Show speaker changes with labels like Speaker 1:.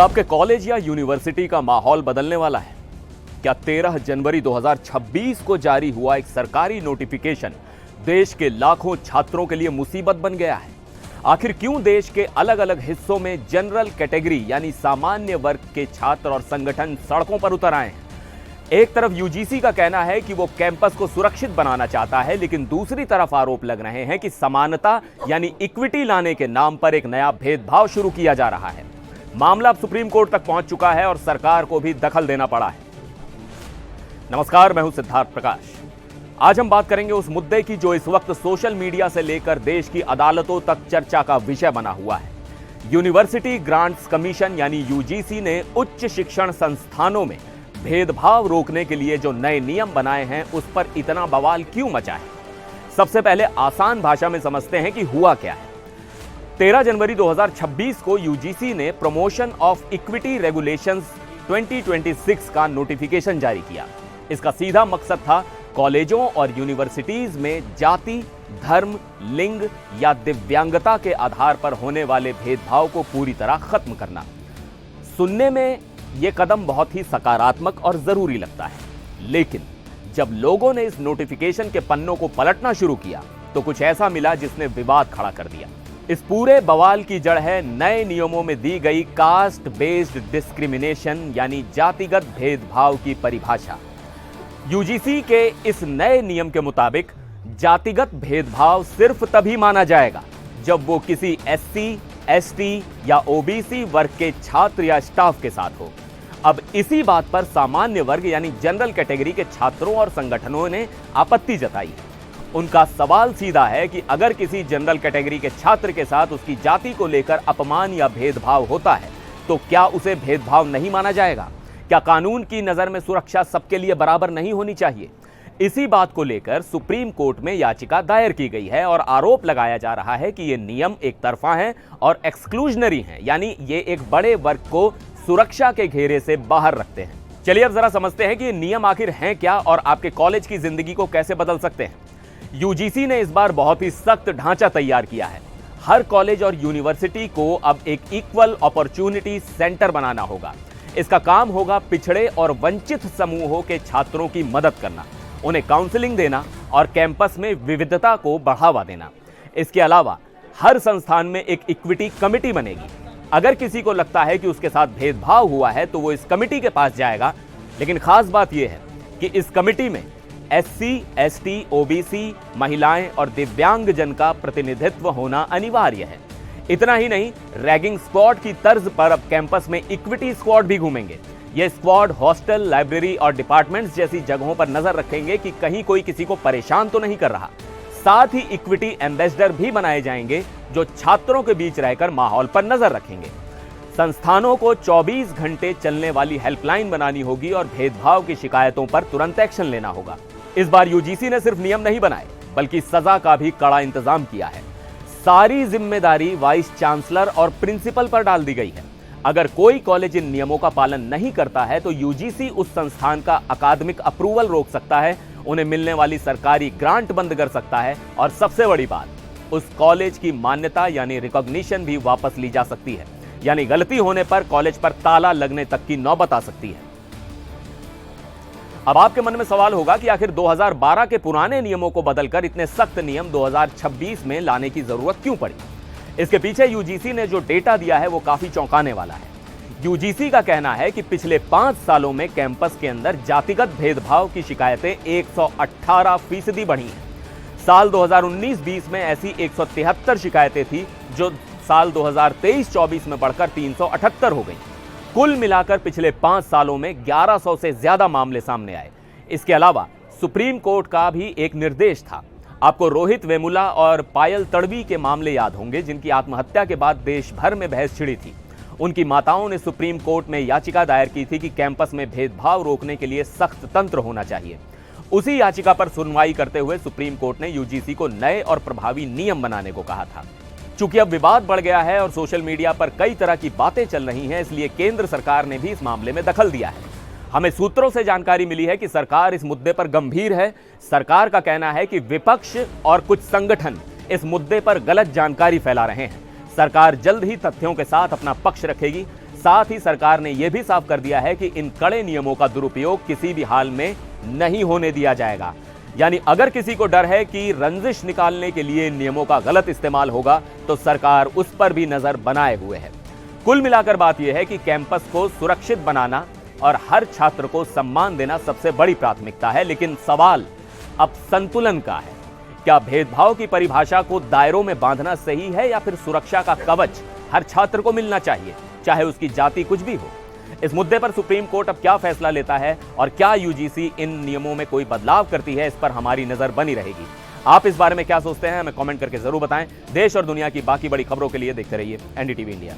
Speaker 1: क्या आपके कॉलेज या यूनिवर्सिटी का माहौल बदलने वाला है? क्या 13 जनवरी 2026 को जारी हुआ एक सरकारी नोटिफिकेशन देश के लाखों छात्रों के लिए मुसीबत बन गया है? आखिर क्यों देश के अलग अलग हिस्सों में जनरल कैटेगरी यानी सामान्य वर्ग के छात्र और संगठन सड़कों पर उतर आए हैं? एक तरफ यूजीसी का कहना है कि वो कैंपस को सुरक्षित बनाना चाहता है, लेकिन दूसरी तरफ आरोप लग रहे हैं कि समानता यानी इक्विटी लाने के नाम पर एक नया भेदभाव शुरू किया जा रहा है। मामला अब सुप्रीम कोर्ट तक पहुंच चुका है और सरकार को भी दखल देना पड़ा है। नमस्कार, मैं हूं सिद्धार्थ प्रकाश। आज हम बात करेंगे उस मुद्दे की जो इस वक्त सोशल मीडिया से लेकर देश की अदालतों तक चर्चा का विषय बना हुआ है। यूनिवर्सिटी ग्रांट्स कमीशन यानी यूजीसी ने उच्च शिक्षण संस्थानों में भेदभाव रोकने के लिए जो नए नियम बनाए हैं उस पर इतना बवाल क्यों मचा है? सबसे पहले आसान भाषा में समझते हैं कि हुआ क्या है। 13 जनवरी 2026 को यूजीसी ने प्रमोशन ऑफ इक्विटी रेगुलेशंस 2026 का नोटिफिकेशन जारी किया। इसका सीधा मकसद था कॉलेजों और यूनिवर्सिटीज में जाति, धर्म, लिंग या दिव्यांगता के आधार पर होने वाले भेदभाव को पूरी तरह खत्म करना। सुनने में यह कदम बहुत ही सकारात्मक और जरूरी लगता है, लेकिन जब लोगों ने इस नोटिफिकेशन के पन्नों को पलटना शुरू किया तो कुछ ऐसा मिला जिसने विवाद खड़ा कर दिया। इस पूरे बवाल की जड़ है नए नियमों में दी गई कास्ट बेस्ड डिस्क्रिमिनेशन यानी जातिगत भेदभाव की परिभाषा। यूजीसी के इस नए नियम के मुताबिक जातिगत भेदभाव सिर्फ तभी माना जाएगा जब वो किसी एससी, एसटी या ओबीसी वर्ग के छात्र या स्टाफ के साथ हो। अब इसी बात पर सामान्य वर्ग यानी जनरल कैटेगरी के छात्रों और संगठनों ने आपत्ति जताई है। उनका सवाल सीधा है कि अगर किसी जनरल कैटेगरी के छात्र के साथ उसकी जाति को लेकर अपमान या भेदभाव होता है तो क्या उसे भेदभाव नहीं माना जाएगा? क्या कानून की नजर में सुरक्षा सबके लिए बराबर नहीं होनी चाहिए? इसी बात को लेकर सुप्रीम कोर्ट में याचिका दायर की गई है और आरोप लगाया जा रहा है कि ये नियम एक तरफा हैं और एक्सक्लूजनरी हैं, यानी ये एक बड़े वर्ग को सुरक्षा के घेरे से बाहर रखते हैं। चलिए अब जरा समझते हैं कि ये नियम आखिर हैं क्या और आपके कॉलेज की जिंदगी को कैसे बदल सकते हैं। यूजीसी ने इस बार बहुत ही सख्त ढांचा तैयार किया है। हर कॉलेज और यूनिवर्सिटी को अब एक इक्वल अपॉर्चुनिटी सेंटर बनाना होगा। इसका काम होगा पिछड़े और वंचित समूहों के छात्रों की मदद करना, उन्हें काउंसलिंग देना और कैंपस में विविधता को बढ़ावा देना। इसके अलावा हर संस्थान में एक इक्विटी कमेटी बनेगी। अगर किसी को लगता है कि उसके साथ भेदभाव हुआ है तो वो इस कमेटी के पास जाएगा, लेकिन खास बात यह है कि इस कमेटी में एससी, एसटी, ओबीसी, महिलाएं और दिव्यांगजन का प्रतिनिधित्व होना अनिवार्य है। इतना ही नहीं, रैगिंग स्क्वाड की तर्ज पर अब कैंपस में इक्विटी स्क्वाड भी घूमेंगे। ये स्क्वाड हॉस्टल, लाइब्रेरी और डिपार्टमेंट्स जैसी जगहों पर नजर रखेंगे कि कहीं कोई किसी को परेशान तो नहीं कर रहा। साथ ही इक्विटी एम्बेसडर भी बनाए जाएंगे जो छात्रों के बीच रहकर माहौल पर नजर रखेंगे। संस्थानों को 24 घंटे चलने वाली हेल्पलाइन बनानी होगी और भेदभाव की शिकायतों पर तुरंत एक्शन लेना होगा। इस बार यूजीसी ने सिर्फ नियम नहीं बनाए बल्कि सजा का भी कड़ा इंतजाम किया है। सारी जिम्मेदारी वाइस चांसलर और प्रिंसिपल पर डाल दी गई है। अगर कोई कॉलेज इन नियमों का पालन नहीं करता है तो यूजीसी उस संस्थान का अकादमिक अप्रूवल रोक सकता है, उन्हें मिलने वाली सरकारी ग्रांट बंद कर सकता है और सबसे बड़ी बात, उस कॉलेज की मान्यता यानी रिकॉग्निशन भी वापस ली जा सकती है। यानी गलती होने पर कॉलेज पर ताला लगने तक की नौबत आ सकती है। अब आपके मन में सवाल होगा कि आखिर 2012 के पुराने नियमों को बदलकर इतने सख्त नियम 2026 में लाने की जरूरत क्यों पड़ी? इसके पीछे यूजीसी ने जो डेटा दिया है वो काफी चौंकाने वाला है। यूजीसी का कहना है कि पिछले 5 सालों में कैंपस के अंदर जातिगत भेदभाव की शिकायतें 118% बढ़ी हैं। साल 2019-20 में ऐसी 173 शिकायतें थी जो साल 2023-24 में बढ़कर 378 हो गई। कुल मिलाकर पिछले 5 सालों में 1100 से ज्यादा मामले सामने आए। इसके अलावा सुप्रीम कोर्ट का भी एक निर्देश था। आपको रोहित वेमुला और पायल तड़वी के मामले याद होंगे, जिनकी आत्महत्या के बाद देश भर में बहस छिड़ी थी। उनकी माताओं ने सुप्रीम कोर्ट में याचिका दायर की थी कि कैंपस में भेदभाव रोकने के लिए सख्त तंत्र होना चाहिए। उसी याचिका पर सुनवाई करते हुए सुप्रीम कोर्ट ने यूजीसी को नए और प्रभावी नियम बनाने को कहा था। चूंकि अब विवाद बढ़ गया है और सोशल मीडिया पर कई तरह की बातें चल रही हैं, इसलिए केंद्र सरकार ने भी इस मामले में दखल दिया है। हमें सूत्रों से जानकारी मिली है कि सरकार इस मुद्दे पर गंभीर है। सरकार का कहना है कि विपक्ष और कुछ संगठन इस मुद्दे पर गलत जानकारी फैला रहे हैं। सरकार जल्द ही तथ्यों के साथ अपना पक्ष रखेगी। साथ ही सरकार ने यह भी साफ कर दिया है कि इन कड़े नियमों का दुरुपयोग किसी भी हाल में नहीं होने दिया जाएगा। यानी अगर किसी को डर है कि रंजिश निकालने के लिए नियमों का गलत इस्तेमाल होगा तो सरकार उस पर भी नजर बनाए हुए है। कुल मिलाकर बात यह है कि कैंपस को सुरक्षित बनाना और हर छात्र को सम्मान देना सबसे बड़ी प्राथमिकता है, लेकिन सवाल अब संतुलन का है। क्या भेदभाव की परिभाषा को दायरों में बांधना सही है या फिर सुरक्षा का कवच हर छात्र को मिलना चाहिए, चाहे उसकी जाति कुछ भी हो? इस मुद्दे पर सुप्रीम कोर्ट अब क्या फैसला लेता है और क्या यूजीसी इन नियमों में कोई बदलाव करती है, इस पर हमारी नजर बनी रहेगी। आप इस बारे में क्या सोचते हैं, हमें कमेंट करके जरूर बताएं। देश और दुनिया की बाकी बड़ी खबरों के लिए देखते रहिए एनडीटीवी इंडिया।